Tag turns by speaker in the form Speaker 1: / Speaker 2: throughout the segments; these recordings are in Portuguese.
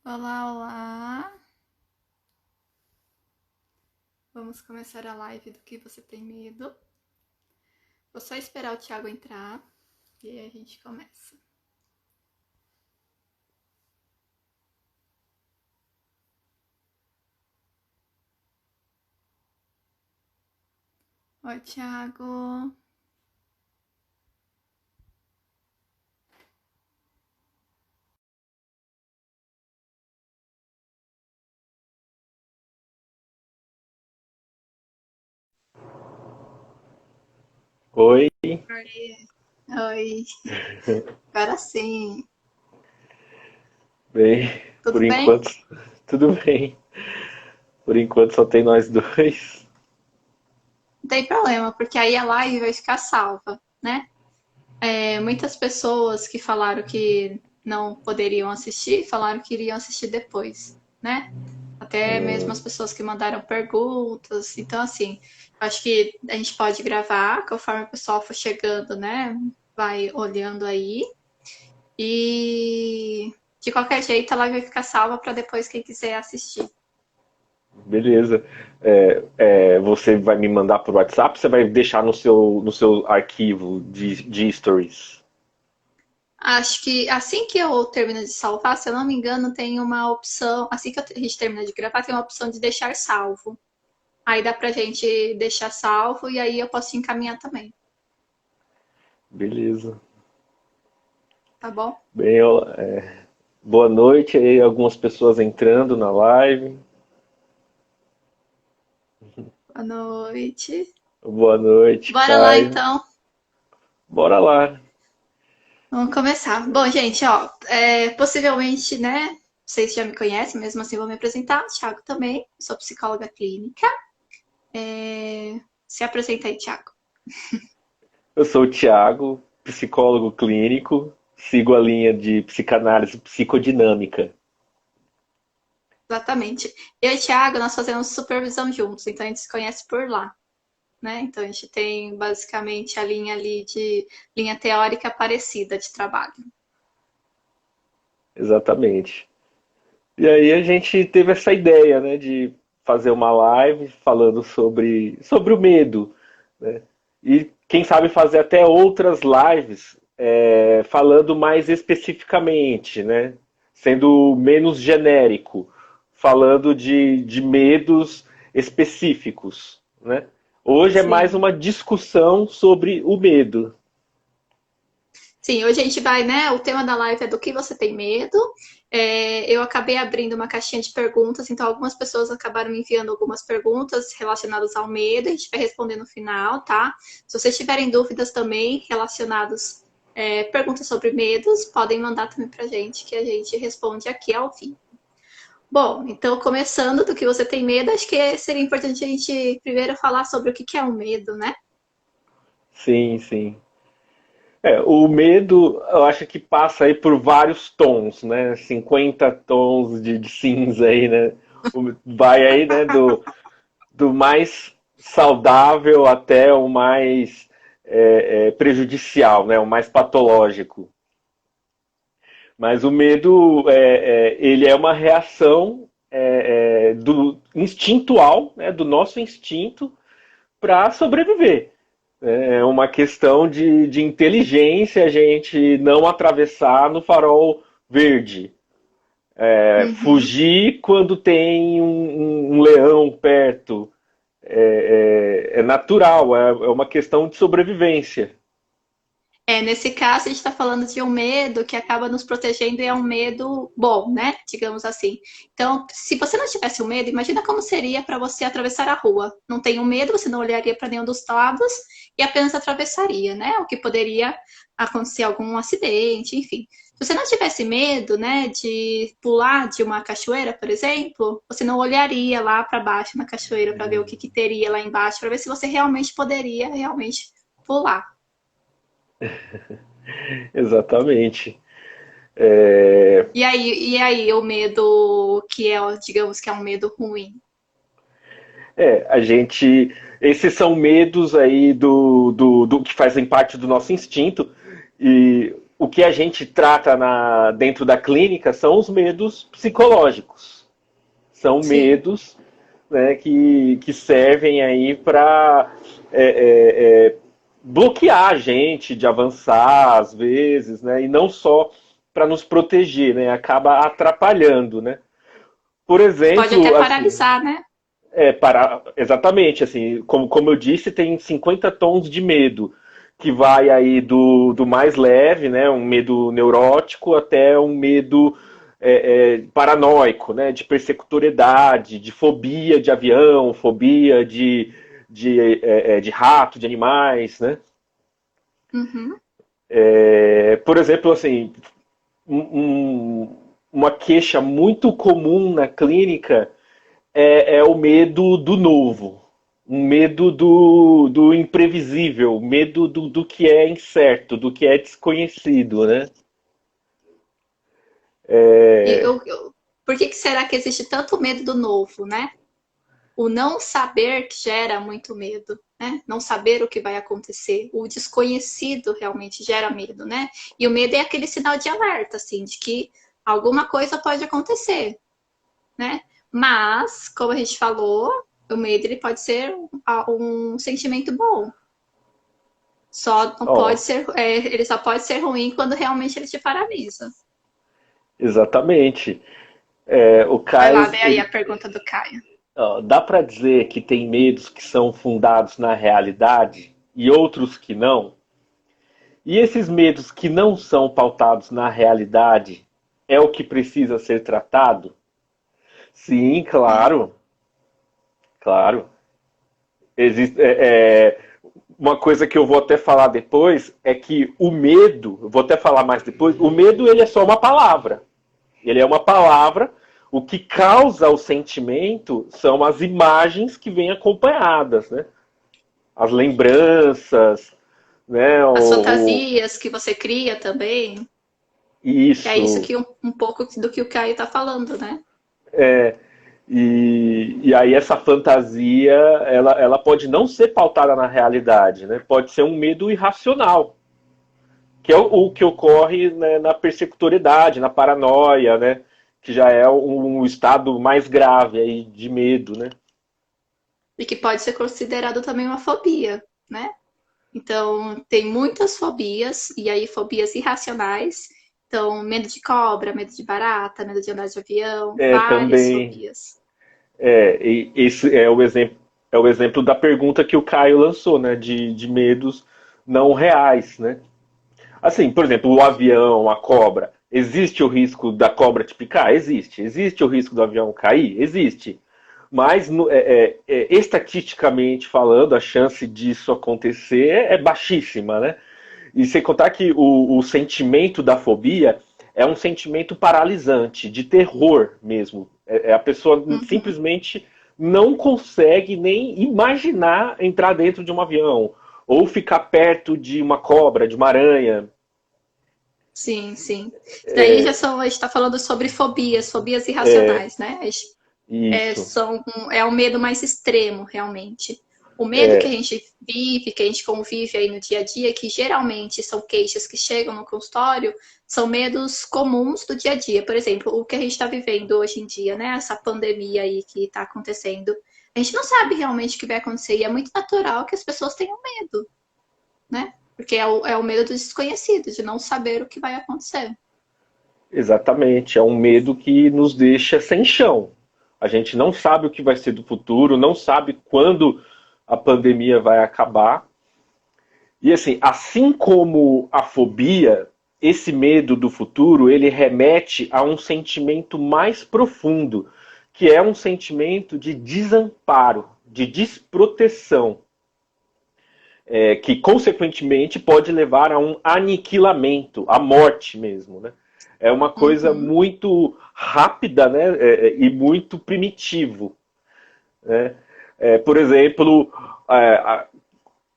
Speaker 1: Olá, olá! Vamos começar a live do que você tem medo. Vou só esperar o Thiago entrar e aí a gente começa. Oi, Thiago!
Speaker 2: Oi,
Speaker 1: Oi! Oi! Agora sim!
Speaker 2: bem, por
Speaker 1: Tudo bem?
Speaker 2: enquanto tudo bem. Por enquanto só tem nós dois.
Speaker 1: Não tem problema, porque aí a live vai ficar salva, né? Muitas pessoas que falaram que não poderiam assistir, falaram que iriam assistir depois, né? Até mesmo as pessoas que mandaram perguntas. Então, assim, acho que a gente pode gravar conforme o pessoal for chegando, né? Vai olhando aí. E de qualquer jeito, ela vai ficar salva para depois quem quiser assistir.
Speaker 2: Beleza. Você vai me mandar por WhatsApp ou você vai deixar no seu arquivo de stories?
Speaker 1: Acho que assim que eu termino de salvar, se eu não me engano, tem uma opção. Assim que a gente termina de gravar, tem uma opção de deixar salvo. Aí dá pra gente deixar salvo e aí eu posso encaminhar também,
Speaker 2: Beleza.
Speaker 1: tá bom?
Speaker 2: Bem, boa noite aí, algumas pessoas entrando na live.
Speaker 1: Boa noite.
Speaker 2: Boa noite,
Speaker 1: Bora lá
Speaker 2: Caio.
Speaker 1: então.
Speaker 2: Bora lá.
Speaker 1: Vamos começar. Bom, gente, ó, possivelmente, né? Vocês já me conhecem, mesmo assim vou me apresentar. Thiago também, sou psicóloga clínica. Se apresenta aí, Thiago.
Speaker 2: Eu sou o Thiago, psicólogo clínico, sigo a linha de psicanálise psicodinâmica.
Speaker 1: Exatamente. Eu e o Thiago, nós fazemos supervisão juntos, então a gente se conhece por lá, né? Então a gente tem basicamente a linha ali de linha teórica parecida de trabalho.
Speaker 2: Exatamente. E aí a gente teve essa ideia, né, de fazer uma live falando sobre o medo, né? E quem sabe fazer até outras lives falando mais especificamente, né? Sendo menos genérico, falando de medos específicos, né? Hoje é mais
Speaker 1: Sim.
Speaker 2: uma discussão sobre o medo.
Speaker 1: Sim, hoje a gente vai, né? O tema da live é do que você tem medo. Eu acabei abrindo uma caixinha de perguntas, então algumas pessoas acabaram me enviando algumas perguntas relacionadas ao medo, a gente vai responder no final, tá? Se vocês tiverem dúvidas também relacionadas, perguntas sobre medos, podem mandar também pra gente, que a gente responde aqui ao fim. Bom, então começando do que você tem medo, acho que seria importante a gente primeiro falar sobre o que é o medo, né?
Speaker 2: Sim, sim. O medo, eu acho que passa aí por vários tons, né? 50 tons de cinza aí, né? Vai aí, né, do mais saudável até o mais prejudicial, né? O mais patológico. Mas o medo, ele é uma reação do instintual, né, do nosso instinto para sobreviver. É uma questão de inteligência a gente não atravessar no farol verde.
Speaker 1: Uhum.
Speaker 2: Fugir quando tem um leão perto. É natural, é uma questão de sobrevivência.
Speaker 1: Nesse caso, a gente está falando de um medo que acaba nos protegendo e é um medo bom, né? Digamos assim. Então, se você não tivesse o medo, imagina como seria para você atravessar a rua. Não tem o medo, você não olharia para nenhum dos lados e apenas atravessaria, né? O que poderia acontecer algum acidente, enfim. Se você não tivesse medo, né, de pular de uma cachoeira, por exemplo, você não olharia lá para baixo na cachoeira para ver o que teria lá embaixo, para ver se você realmente poderia realmente pular.
Speaker 2: Exatamente. É,
Speaker 1: E aí, o medo que é, digamos que é um medo ruim.
Speaker 2: a gente. Esses são medos aí do que fazem parte do nosso instinto. E o que a gente trata dentro da clínica são os medos psicológicos. São
Speaker 1: Sim.
Speaker 2: medos, né, que servem aí para bloquear a gente de avançar às vezes, né, e não só para nos proteger, né, acaba atrapalhando, né. Por
Speaker 1: Pode até
Speaker 2: exemplo, assim,
Speaker 1: paralisar, né?
Speaker 2: exatamente, assim, como eu disse, tem 50 tons de medo, que vai aí do mais leve, né, um medo neurótico, até um medo paranoico, né, de persecutoriedade, de fobia de avião, fobia de rato, de animais, né.
Speaker 1: Uhum.
Speaker 2: Por exemplo, assim, uma queixa muito comum na clínica é o medo do novo, um medo do imprevisível, medo do que é incerto, do que é desconhecido, né?
Speaker 1: E por que que será que existe tanto medo do novo, né? O não saber que gera muito medo, né? Não saber o que vai acontecer. O desconhecido realmente gera medo, né? E o medo é aquele sinal de alerta, assim, de que alguma coisa pode acontecer, né? Mas, como a gente falou, o medo ele pode ser um sentimento bom. Só não pode
Speaker 2: Ó,
Speaker 1: ser, ele só pode ser ruim quando realmente ele te paralisa.
Speaker 2: exatamente. O
Speaker 1: Vai lá,
Speaker 2: Caio,
Speaker 1: vê aí a pergunta do Caio.
Speaker 2: ó, dá para dizer que tem medos que são fundados na realidade e outros que não? E esses medos que não são pautados na realidade é o que precisa ser tratado? Sim,
Speaker 1: Hum,
Speaker 2: claro, claro. Existe, uma coisa que eu vou até falar depois é que o medo, eu vou até falar mais depois, o medo ele é só uma palavra. Ele é uma palavra, o que causa o sentimento são as imagens que vêm acompanhadas, né? As lembranças, né?
Speaker 1: as fantasias que você cria também. Que é isso
Speaker 2: Isso.
Speaker 1: que um pouco do que o Caio tá falando, né?
Speaker 2: E aí essa fantasia, ela pode não ser pautada na realidade, né? Pode ser um medo irracional, que é o que ocorre, né, na persecutoriedade, na paranoia, né? Que já é um estado mais grave aí de medo, né?
Speaker 1: E que pode ser considerado também uma fobia, né? Então, tem muitas fobias, e aí fobias irracionais. Então, medo de cobra, medo de barata, medo de andar de avião, várias
Speaker 2: Também
Speaker 1: fobias.
Speaker 2: e esse é o exemplo da pergunta que o Caio lançou, né? De medos não reais, né? Assim, por exemplo, o avião, a cobra. Existe o risco da cobra te picar? Existe. Existe o risco do avião cair? Existe. Mas, estatisticamente falando, a chance disso acontecer é baixíssima, né? E sem contar que o sentimento da fobia é um sentimento paralisante, de terror mesmo. A pessoa
Speaker 1: Uhum.
Speaker 2: simplesmente não consegue nem imaginar entrar dentro de um avião ou ficar perto de uma cobra, de uma aranha.
Speaker 1: Sim, sim. Isso daí a gente está falando sobre fobias, fobias
Speaker 2: É,
Speaker 1: irracionais, né?
Speaker 2: isso.
Speaker 1: É o medo mais extremo, realmente. O medo que a gente vive, que a gente convive aí no dia a dia, que geralmente são queixas que chegam no consultório, são medos comuns do dia a dia. Por exemplo, o que a gente está vivendo hoje em dia, né? Essa pandemia aí que está acontecendo. A gente não sabe realmente o que vai acontecer e é muito natural que as pessoas tenham medo, né? Porque é o medo do desconhecido, de não saber o que vai acontecer.
Speaker 2: Exatamente. É um medo que nos deixa sem chão. A gente não sabe o que vai ser do futuro, não sabe quando a pandemia vai acabar. E assim como a fobia, esse medo do futuro, ele remete a um sentimento mais profundo, que é um sentimento de desamparo, de desproteção, que consequentemente pode levar a um aniquilamento, à morte mesmo, né? É uma coisa
Speaker 1: Uhum.
Speaker 2: muito rápida, né, e muito primitivo, né? Por exemplo, é,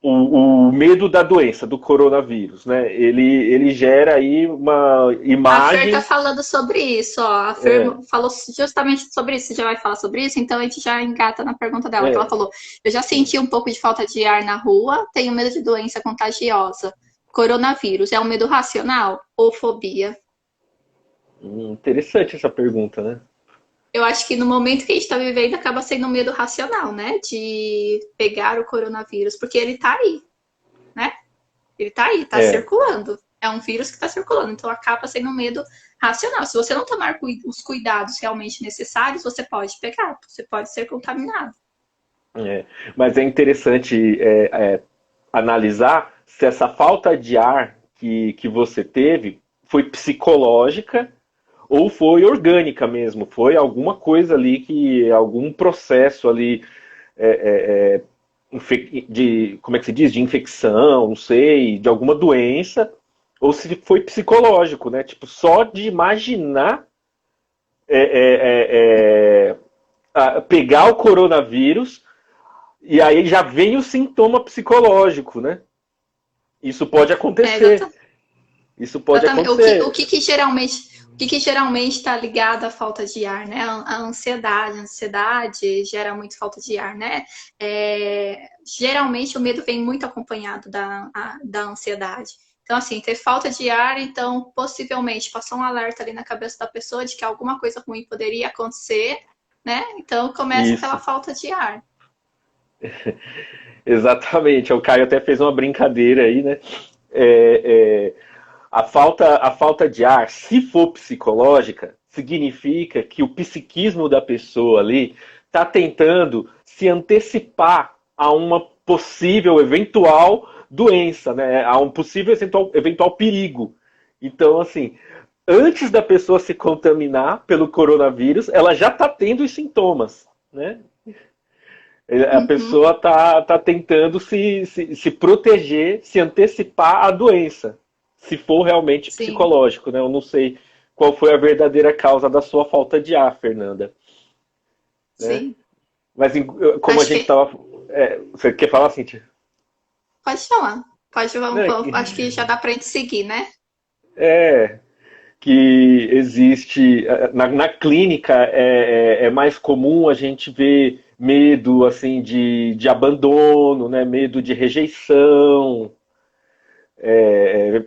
Speaker 2: o medo da doença, do coronavírus, né? Ele gera aí uma
Speaker 1: A Fer tá
Speaker 2: imagem.
Speaker 1: falando sobre isso, ó. A Fer
Speaker 2: É,
Speaker 1: falou justamente sobre isso. Você já vai falar sobre isso? Então a gente já engata na pergunta dela, que ela
Speaker 2: é,
Speaker 1: falou: eu já
Speaker 2: sim.
Speaker 1: senti um pouco de falta de ar na rua, tenho medo de doença contagiosa. coronavírus é um medo racional ou fobia?
Speaker 2: Interessante essa pergunta, né?
Speaker 1: Eu acho que no momento que a gente está vivendo acaba sendo um medo racional, né? De pegar o coronavírus, porque ele tá aí, né? Ele tá aí, tá
Speaker 2: É,
Speaker 1: circulando. É um vírus que está circulando, então acaba sendo um medo racional. Se você não tomar os cuidados realmente necessários, você pode pegar, você pode ser contaminado.
Speaker 2: é. Mas é interessante analisar se essa falta de ar que você teve foi psicológica ou foi orgânica mesmo, foi alguma coisa ali que, algum processo ali de, como é que se diz, de infecção, não sei, de alguma doença, ou se foi psicológico, né? Tipo, só de imaginar é, é, é, pegar o coronavírus e aí já vem o sintoma psicológico, né? Isso pode
Speaker 1: É,
Speaker 2: acontecer. Isso pode
Speaker 1: exatamente.
Speaker 2: acontecer.
Speaker 1: O que geralmente está ligado à falta de ar, né? A ansiedade gera muito falta de ar, né? Geralmente o medo vem muito acompanhado da ansiedade. Então, assim, ter falta de ar, então possivelmente passou um alerta ali na cabeça da pessoa de que alguma coisa ruim poderia acontecer, né? Então começa pela
Speaker 2: Isso.
Speaker 1: falta de ar.
Speaker 2: Exatamente. O Caio até fez uma brincadeira aí, né? É, a falta de ar, se for psicológica, significa que o psiquismo da pessoa ali está tentando se antecipar a uma possível, eventual doença, né? A um possível, eventual perigo. Então, assim, antes da pessoa se contaminar pelo coronavírus, ela já está tendo os sintomas, né? A
Speaker 1: Uhum,
Speaker 2: pessoa tá tentando se proteger, se antecipar à doença, se for realmente
Speaker 1: sim,
Speaker 2: psicológico, né? Eu não sei qual foi a verdadeira causa da sua falta de ar, Fernanda, né?
Speaker 1: sim.
Speaker 2: Mas como a
Speaker 1: Acho
Speaker 2: gente
Speaker 1: que
Speaker 2: estava, você quer falar, Cíntia?
Speaker 1: pode falar.
Speaker 2: Né,
Speaker 1: Acho que já dá pra gente seguir, né?
Speaker 2: é que existe na clínica é mais comum a gente ver medo assim de abandono, né? Medo de rejeição,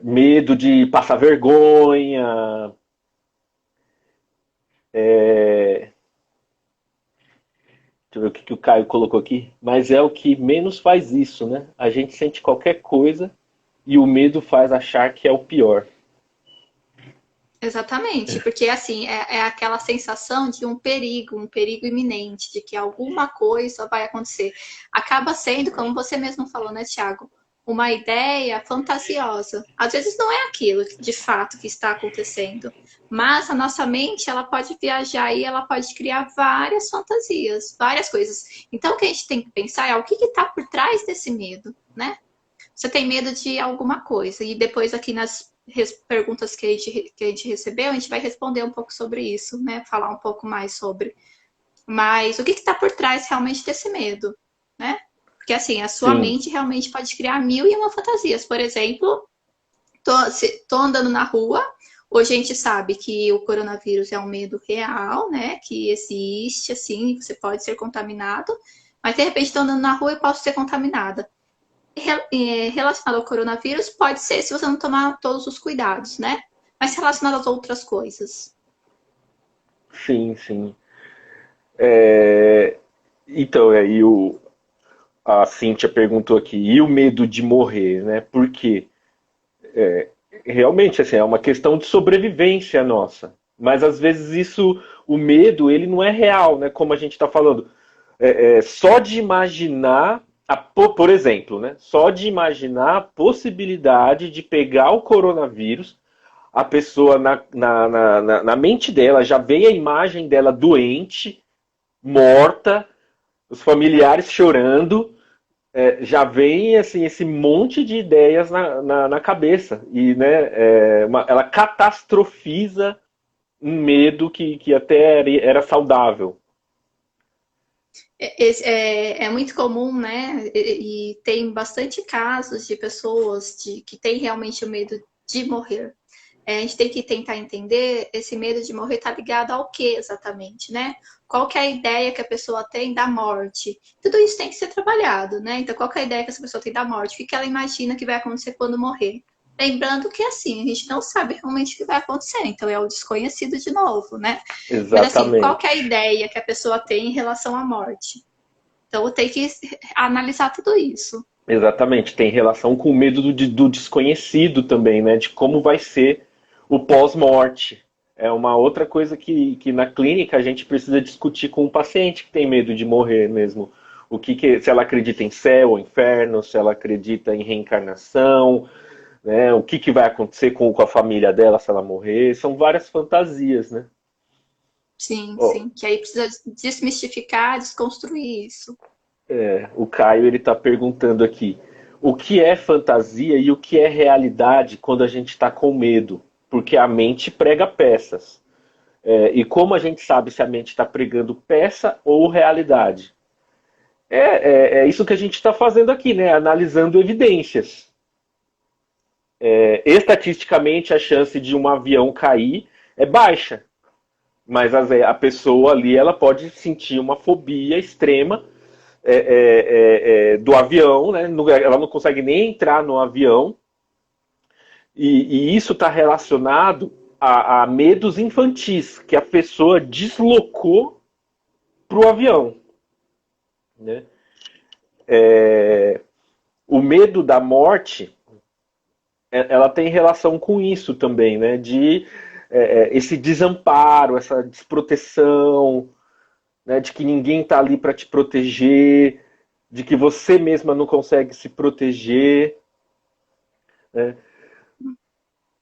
Speaker 2: medo de passar vergonha. Deixa eu ver o que o Caio colocou aqui. Mas é o que menos faz isso, né? A gente sente qualquer coisa e o medo faz achar que é o pior.
Speaker 1: Exatamente, porque assim, é aquela sensação de um perigo iminente, de que alguma coisa vai acontecer. Acaba sendo, como você mesmo falou, né, Tiago, uma ideia fantasiosa. Às vezes não é aquilo de fato que está acontecendo, mas a nossa mente, ela pode viajar e ela pode criar várias fantasias, várias coisas. Então, o que a gente tem que pensar é o que está por trás desse medo, né? Você tem medo de alguma coisa. E depois, aqui nas perguntas que a gente recebeu, a gente vai responder um pouco sobre isso, né? Falar um pouco mais sobre. Mas o que está por trás realmente desse medo, né? Porque assim, a sua
Speaker 2: Sim,
Speaker 1: mente realmente pode criar mil e uma fantasias. Por exemplo, tô andando na rua, hoje a gente sabe que o coronavírus é um medo real, né? Que existe, assim, você pode ser contaminado, mas de repente estou andando na rua e posso ser contaminada relacionado ao coronavírus pode ser se você não tomar todos os cuidados, né? Mas relacionado às outras coisas.
Speaker 2: sim, sim. É, então, a Cíntia perguntou aqui, e o medo de morrer, né? Por quê? Realmente, assim, é uma questão de sobrevivência nossa. Mas às vezes isso, o medo, ele não é real, né? Como a gente está falando. Só de imaginar, por exemplo, né? Só de imaginar a possibilidade de pegar o coronavírus, a pessoa na mente dela já vem a imagem dela doente, morta, os familiares chorando, já vem assim esse monte de ideias na cabeça e né, ela catastrofiza um medo que até era saudável.
Speaker 1: É muito comum, né? E tem bastante casos de pessoas que têm realmente o medo de morrer. A gente tem que tentar entender esse medo de morrer está ligado ao que exatamente, né? Qual que é a ideia que a pessoa tem da morte? Tudo isso tem que ser trabalhado, né? Então, qual que é a ideia que essa pessoa tem da morte? O que ela imagina que vai acontecer quando morrer? Lembrando que, assim, a gente não sabe realmente o que vai acontecer, então é o desconhecido de novo, né? Mas, assim, qual que é a
Speaker 2: Exatamente.
Speaker 1: ideia que a pessoa tem em relação à morte? Então, tem que analisar tudo isso.
Speaker 2: Exatamente. Tem relação com o medo do desconhecido também, né? De como vai ser o pós-morte. É uma outra coisa que na clínica a gente precisa discutir com o paciente que tem medo de morrer mesmo. Se ela acredita em céu ou inferno, se ela acredita em reencarnação, né? O que vai acontecer com a família dela se ela morrer. São várias fantasias, né?
Speaker 1: Sim,
Speaker 2: Ó,
Speaker 1: sim. Que aí precisa desmistificar, desconstruir isso.
Speaker 2: o Caio ele está perguntando aqui: o que é fantasia e o que é realidade quando a gente está com medo? Porque a mente prega peças. E como a gente sabe se a mente está pregando peça ou realidade? É isso que a gente está fazendo aqui, né? Analisando evidências. Estatisticamente, a chance de um avião cair é baixa, mas a pessoa ali ela pode sentir uma fobia extrema do avião, né? Ela não consegue nem entrar no avião, e isso está relacionado a medos infantis que a pessoa deslocou para o avião. Né? O medo da morte, ela tem relação com isso também, né? De esse desamparo, essa desproteção, né? De que ninguém está ali para te proteger, de que você mesma não consegue se proteger. Né?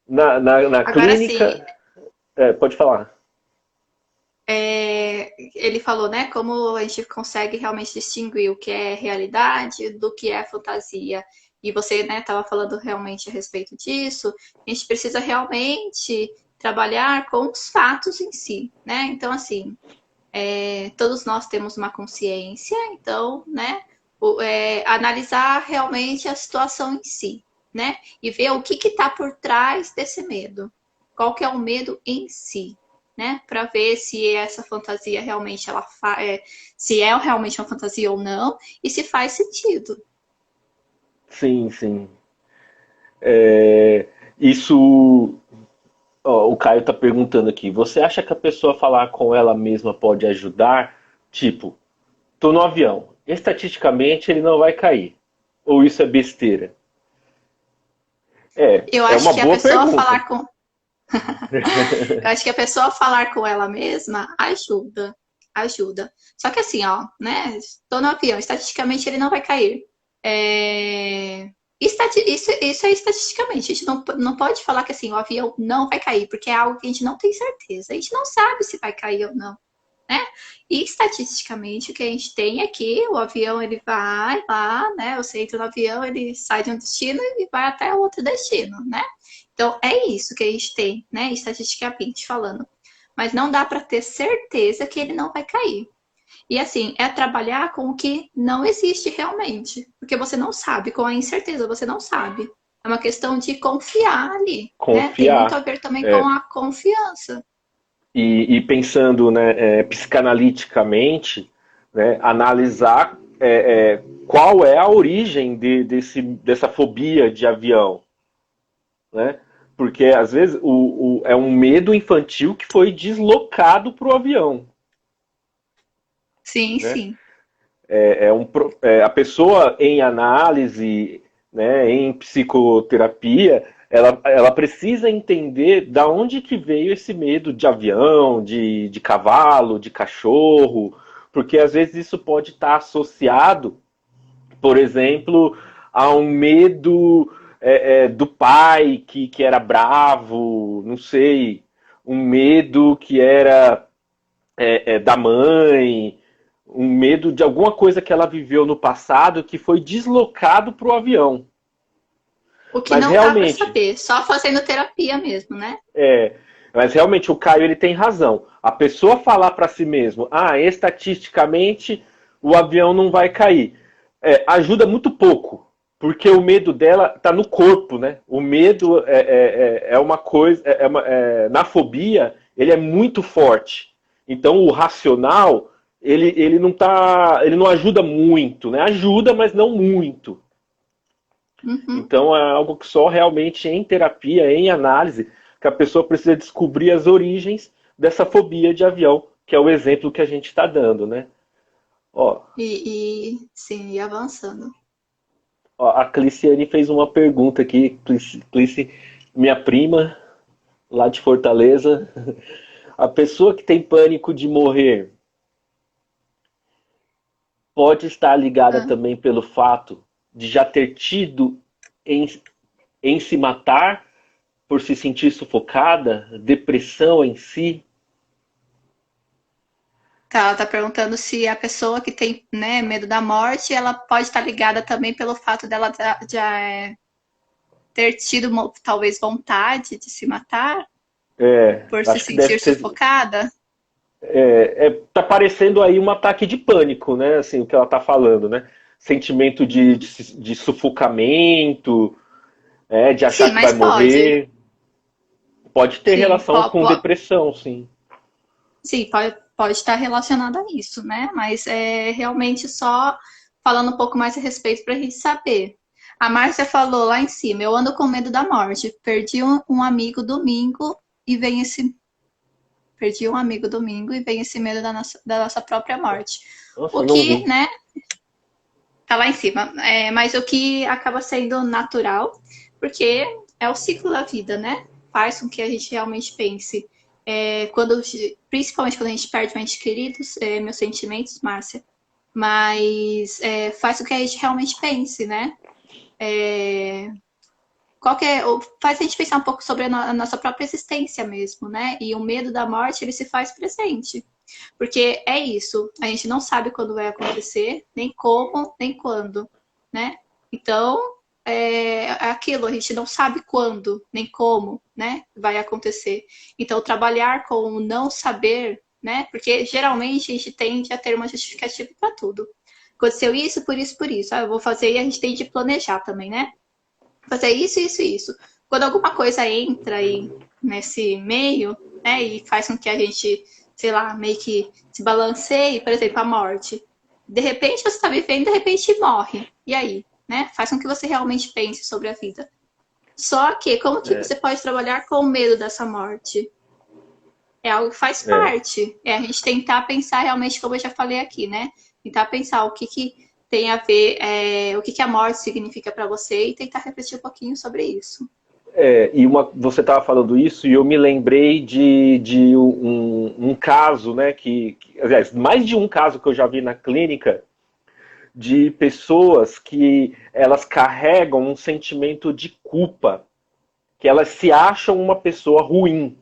Speaker 2: Na
Speaker 1: Agora, assim,
Speaker 2: clínica, pode falar.
Speaker 1: ele falou, né, como a gente consegue realmente distinguir o que é realidade do que é fantasia. E você, né, estava falando realmente a respeito disso. A gente precisa realmente trabalhar com os fatos em si, né? Então, assim, todos nós temos uma consciência, então, né, analisar realmente a situação em si, né? E ver o que está por trás desse medo. Qual que é o medo em si, né? Para ver se essa fantasia realmente se é realmente uma fantasia ou não e se faz sentido.
Speaker 2: Sim, sim. Isso. Ó, o Caio tá perguntando aqui. Você acha que a pessoa falar com ela mesma pode ajudar? Tipo, tô no avião. Estatisticamente ele não vai cair. Ou isso é besteira?
Speaker 1: Eu
Speaker 2: É
Speaker 1: acho
Speaker 2: uma
Speaker 1: que a
Speaker 2: boa
Speaker 1: pessoa
Speaker 2: pergunta.
Speaker 1: falar com Eu acho que a pessoa falar com ela mesma ajuda, ajuda. Só que assim, ó, né? Estou no avião, estatisticamente ele não vai cair. Isso é estatisticamente. A gente não pode falar que assim, o avião não vai cair, porque é algo que a gente não tem certeza. A gente não sabe se vai cair ou não, né? E estatisticamente o que a gente tem é que o avião ele vai lá, né? Você entra no avião, ele sai de um destino e vai até outro destino, né? Então, é isso que a gente tem, né, estatisticamente falando. Mas não dá para ter certeza que ele não vai cair. E assim, é trabalhar com o que não existe realmente. Porque você não sabe, com a incerteza, você não sabe. É uma questão de confiar ali, né? Tem muito a
Speaker 2: Confiar.
Speaker 1: ver também com
Speaker 2: É,
Speaker 1: a confiança.
Speaker 2: e pensando, né, psicanaliticamente, né, analisar qual é a origem dessa fobia de avião. Né? Porque às vezes é um medo infantil que foi deslocado para o avião.
Speaker 1: Sim,
Speaker 2: Né?
Speaker 1: sim.
Speaker 2: A pessoa em análise, né, em psicoterapia, ela precisa entender da onde que veio esse medo de avião, de cavalo, de cachorro, porque às vezes isso pode estar associado, por exemplo, a um medo do pai que era bravo, não sei, um medo que era da mãe, um medo de alguma coisa que ela viveu no passado que foi deslocado para o avião.
Speaker 1: O que
Speaker 2: Mas
Speaker 1: não dá para
Speaker 2: realmente,
Speaker 1: saber, só fazendo terapia mesmo, né?
Speaker 2: é, mas realmente o Caio ele tem razão. A pessoa falar para si mesmo, estatisticamente o avião não vai cair, ajuda muito pouco, porque o medo dela está no corpo, né? O medo é uma coisa, na fobia ele é muito forte. Então o racional ele não ajuda muito, né? Ajuda, mas não muito.
Speaker 1: Uhum.
Speaker 2: Então é algo que só realmente em terapia, em análise, que a pessoa precisa descobrir as origens dessa fobia de avião, que é o exemplo que a gente está dando, né? Ó,
Speaker 1: Sim, e avançando.
Speaker 2: ó, a Cliciane fez uma pergunta aqui, Clici, minha prima, lá de Fortaleza. A pessoa que tem pânico de morrer pode estar ligada
Speaker 1: Ah,
Speaker 2: também pelo fato de já ter tido em, em se matar por se sentir sufocada, depressão em si.
Speaker 1: tá, ela tá perguntando se a pessoa que tem, né, medo da morte, ela pode estar ligada também pelo fato dela já ter tido talvez vontade de se matar por se
Speaker 2: Acho que deve
Speaker 1: sentir
Speaker 2: ser.
Speaker 1: sufocada.
Speaker 2: Tá parecendo aí um ataque de pânico, né? Assim, o que ela tá falando, né? Sentimento
Speaker 1: Uhum.
Speaker 2: de sufocamento, de achar
Speaker 1: Sim,
Speaker 2: que vai
Speaker 1: mas pode.
Speaker 2: morrer. Pode ter
Speaker 1: Sim,
Speaker 2: relação com depressão, sim.
Speaker 1: sim, pode estar relacionado a isso, né? Mas é realmente só falando um pouco mais a respeito para a gente saber. A Márcia falou lá em cima, eu ando com medo da morte. Um amigo domingo e vem esse. Perdi um amigo domingo e vem esse medo da nossa própria morte.
Speaker 2: Nossa,
Speaker 1: O
Speaker 2: eu não
Speaker 1: que,
Speaker 2: vi.
Speaker 1: né, tá lá em cima. Mas o que acaba sendo natural, porque é o ciclo da vida, né? Faz com que a gente realmente pense. Principalmente quando a gente perde um ente querido, meus sentimentos, Márcia, mas faz com que a gente realmente pense, né? É, faz a gente pensar um pouco sobre a nossa própria existência mesmo, né? E o medo da morte, ele se faz presente. Porque é isso, a gente não sabe quando vai acontecer, nem como, nem quando, né? Então, é aquilo, a gente não sabe quando, nem como, né, vai acontecer. Então, trabalhar com o não saber, né? Porque geralmente a gente tende a ter uma justificativa para tudo. Aconteceu isso, por isso, por isso. Ah, eu vou fazer e a gente tem de planejar também, né? Fazer isso, isso, isso. Quando alguma coisa entra aí nesse meio, né, e faz com que a gente, sei lá, meio que se balanceie, por exemplo, a morte. De repente você está vivendo, de repente morre. E aí, né? Faz com que você realmente pense sobre a vida. Só que, como que
Speaker 2: É,
Speaker 1: você pode trabalhar com o medo dessa morte? É algo que faz
Speaker 2: é.
Speaker 1: parte. É a gente tentar pensar realmente, como eu já falei aqui, né? Tentar pensar o que tem a ver, o que a morte significa para você e tentar refletir um pouquinho sobre isso.
Speaker 2: Você estava falando isso e eu me lembrei de um caso, né? Aliás, mais de um caso que eu já vi na clínica de pessoas que elas carregam um sentimento de culpa, que elas se acham uma pessoa ruim.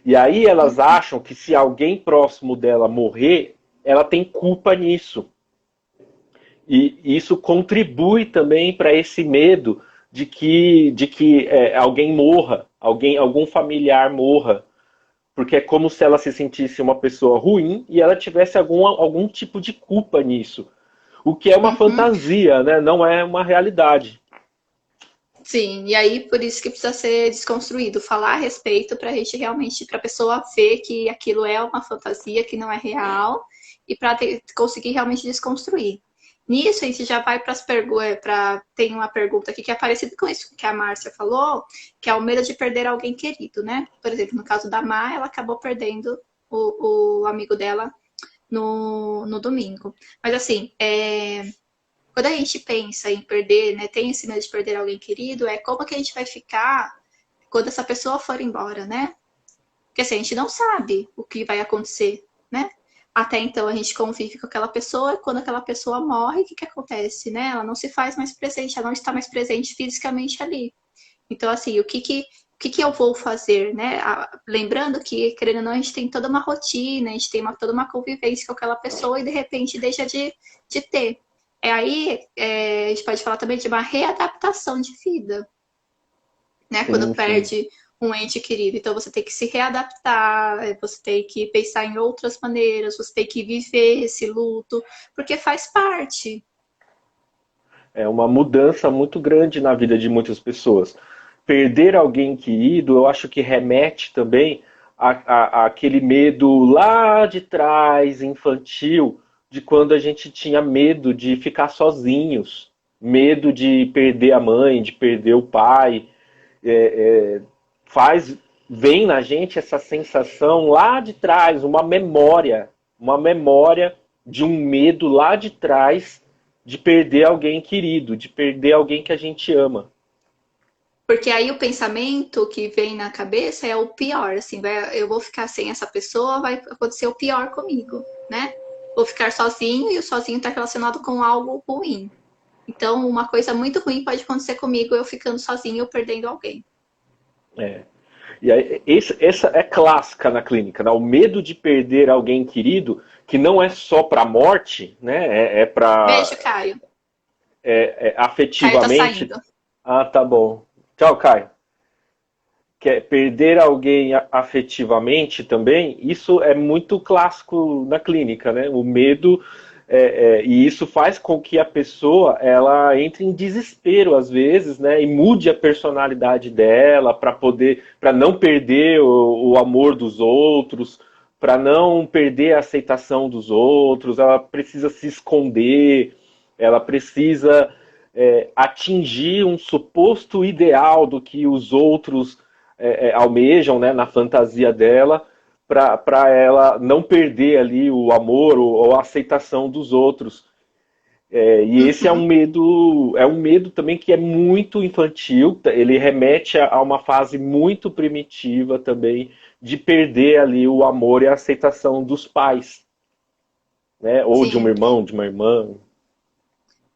Speaker 2: E aí elas acham que se alguém próximo dela morrer, ela tem culpa nisso. E isso contribui também para esse medo de que alguém morra, algum familiar morra, porque é como se ela se sentisse uma pessoa ruim e ela tivesse algum tipo de culpa nisso. O que é uma
Speaker 1: Uhum.
Speaker 2: fantasia, né? Não é uma realidade.
Speaker 1: Sim, e aí por isso que precisa ser desconstruído, falar a respeito para a gente realmente, para a pessoa ver que aquilo é uma fantasia, que não é real, e para conseguir realmente desconstruir. Nisso a gente já vai para as perguntas, tem uma pergunta aqui que é parecida com isso que a Márcia falou, que é o medo de perder alguém querido, né? Por exemplo, no caso da Má, ela acabou perdendo o amigo dela no domingo. Mas assim, quando a gente pensa em perder, né, tem esse medo de perder alguém querido, é como que a gente vai ficar quando essa pessoa for embora, né? Porque assim, a gente não sabe o que vai acontecer, né? Até então a gente convive com aquela pessoa e quando aquela pessoa morre, o que que acontece, né? Ela não se faz mais presente, ela não está mais presente fisicamente ali. Então, assim, o que eu vou fazer, né? Lembrando que, querendo ou não, a gente tem toda uma rotina, a gente tem toda uma convivência com aquela pessoa e de repente deixa de ter. A gente pode falar também de uma readaptação de vida, né? Quando
Speaker 2: Sim, sim.
Speaker 1: perde um ente querido. Então você tem que se readaptar, você tem que pensar em outras maneiras, você tem que viver esse luto, porque faz parte.
Speaker 2: É uma mudança muito grande na vida de muitas pessoas. Perder alguém querido, eu acho que remete também àquele medo lá de trás, infantil, de quando a gente tinha medo de ficar sozinhos, medo de perder a mãe, de perder o pai, é, é, faz, vem na gente essa sensação lá de trás, uma memória de um medo lá de trás de perder alguém querido, de perder alguém que a gente ama.
Speaker 1: Porque aí o pensamento que vem na cabeça é o pior, assim, eu vou ficar sem essa pessoa, vai acontecer o pior comigo, né? Vou ficar sozinho e o sozinho está relacionado com algo ruim. Então, uma coisa muito ruim pode acontecer comigo eu ficando sozinho ou perdendo alguém.
Speaker 2: É. E aí, essa é clássica na clínica, né? O medo de perder alguém querido, que não é só para a morte, né? É
Speaker 1: Beijo,
Speaker 2: para
Speaker 1: Caio. Caio tá
Speaker 2: afetivamente.
Speaker 1: saindo.
Speaker 2: Ah, tá bom. Tchau, Caio. Que é perder alguém afetivamente também, isso é muito clássico na clínica, né? O medo, e isso faz com que a pessoa ela entre em desespero às vezes, né? E mude a personalidade dela para não perder o amor dos outros, para não perder a aceitação dos outros. Ela precisa se esconder, ela precisa atingir um suposto ideal do que os outros almejam, né, na fantasia dela, para ela não perder ali o amor ou a aceitação dos outros. E esse
Speaker 1: Uhum.
Speaker 2: é um medo também que é muito infantil, ele remete a uma fase muito primitiva também de perder ali o amor e a aceitação dos pais, né, ou de um
Speaker 1: Sim.
Speaker 2: irmão, de uma irmã.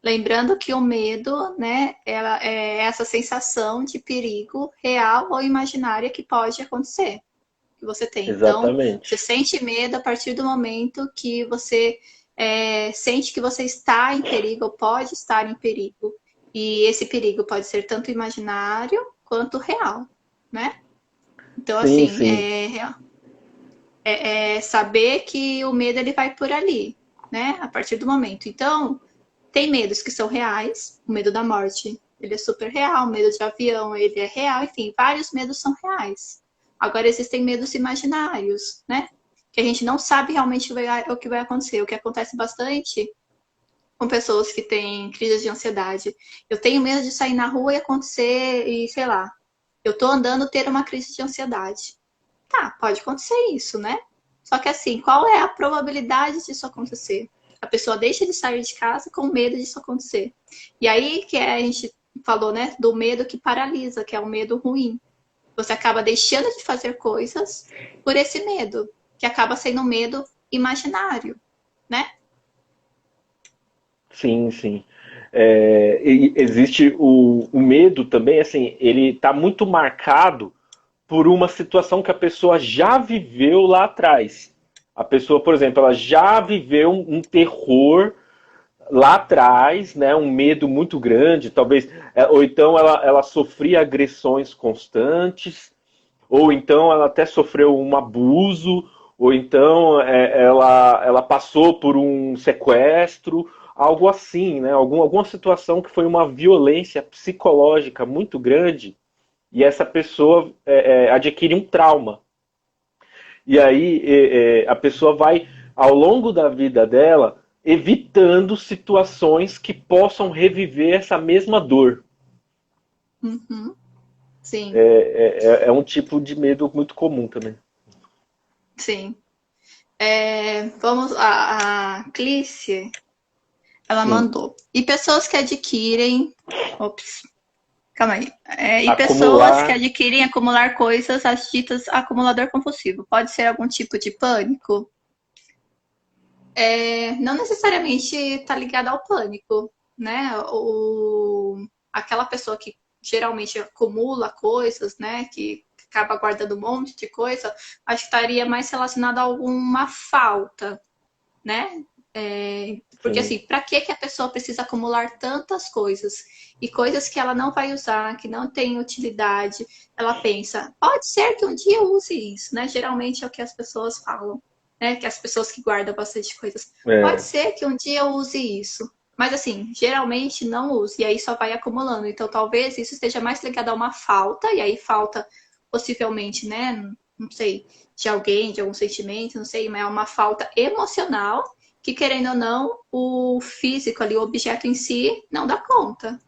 Speaker 1: Lembrando que o medo, né, ela é essa sensação de perigo real ou imaginária que pode acontecer, que você tem. Então, você
Speaker 2: Exatamente.
Speaker 1: sente medo a partir do momento que você sente que você está em perigo ou pode estar em perigo. E esse perigo pode ser tanto imaginário quanto real, né? Então,
Speaker 2: Sim,
Speaker 1: assim,
Speaker 2: sim.
Speaker 1: é saber que o medo ele vai por ali, né? A partir do momento. Então, tem medos que são reais, o medo da morte, ele é super real, o medo de avião, ele é real, enfim, vários medos são reais. Agora existem medos imaginários, né? Que a gente não sabe realmente o que vai acontecer. O que acontece bastante com pessoas que têm crises de ansiedade. Eu tenho medo de sair na rua e acontecer, e sei lá, eu tô andando ter uma crise de ansiedade. Tá, pode acontecer isso, né? Só que assim, qual é a probabilidade disso acontecer? A pessoa deixa de sair de casa com medo disso acontecer. E aí que a gente falou, né, do medo que paralisa, que é o medo ruim. Você acaba deixando de fazer coisas por esse medo, que acaba sendo um medo imaginário, né?
Speaker 2: Sim, sim. E existe o medo também, assim, ele está muito marcado por uma situação que a pessoa já viveu lá atrás. A pessoa, por exemplo, ela já viveu um terror lá atrás, né, um medo muito grande, talvez, ou então ela sofria agressões constantes, ou então ela até sofreu um abuso, ou então ela passou por um sequestro, algo assim, né? Alguma situação que foi uma violência psicológica muito grande e essa pessoa adquire um trauma. E aí a pessoa vai, ao longo da vida dela, evitando situações que possam reviver essa mesma dor.
Speaker 1: Uhum, sim,
Speaker 2: É um tipo de medo muito comum também.
Speaker 1: sim. Vamos, a Clícia, ela
Speaker 2: Sim.
Speaker 1: mandou. E pessoas que adquirem. Ops, calma aí. E pessoas que
Speaker 2: Acumular.
Speaker 1: adquirem acumular coisas, as ditas acumulador compulsivo. Pode ser algum tipo de pânico? Não necessariamente está ligado ao pânico, né? Aquela pessoa que geralmente acumula coisas, né? Que acaba guardando um monte de coisa, acho que estaria mais relacionado a alguma falta, né? Porque
Speaker 2: Sim,
Speaker 1: assim, para que a pessoa precisa acumular tantas coisas e coisas que ela não vai usar, que não tem utilidade? Ela pensa, pode ser que um dia eu use isso, né? Geralmente é o que as pessoas falam, né? Que as pessoas que guardam bastante coisas, pode
Speaker 2: é,
Speaker 1: ser que um dia eu use isso. Mas assim, geralmente não use, e aí só vai acumulando. Então talvez isso esteja mais ligado a uma falta, e aí falta possivelmente, né? Não sei, de alguém, de algum sentimento, não sei, mas é uma falta emocional que, querendo ou não, o físico ali, o objeto em si, não dá conta.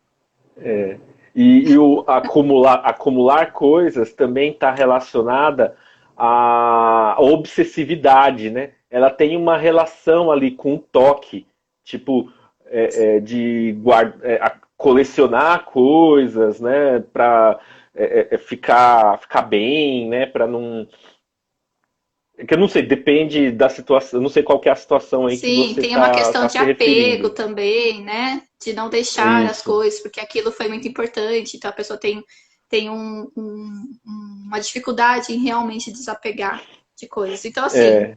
Speaker 2: E o acumular coisas também está relacionada à obsessividade, né? Ela tem uma relação ali com o toque, tipo, de colecionar coisas, né? Para ficar bem, né? Para não. É que eu não sei, depende da situação, eu não sei qual que é a situação aí que
Speaker 1: Sim,
Speaker 2: você
Speaker 1: tem uma questão
Speaker 2: tá
Speaker 1: de
Speaker 2: se
Speaker 1: apego
Speaker 2: referindo.
Speaker 1: também, né? De não deixar as
Speaker 2: Isso.
Speaker 1: coisas, porque aquilo foi muito importante, então a pessoa tem uma dificuldade em realmente desapegar de coisas. Então, assim,
Speaker 2: É,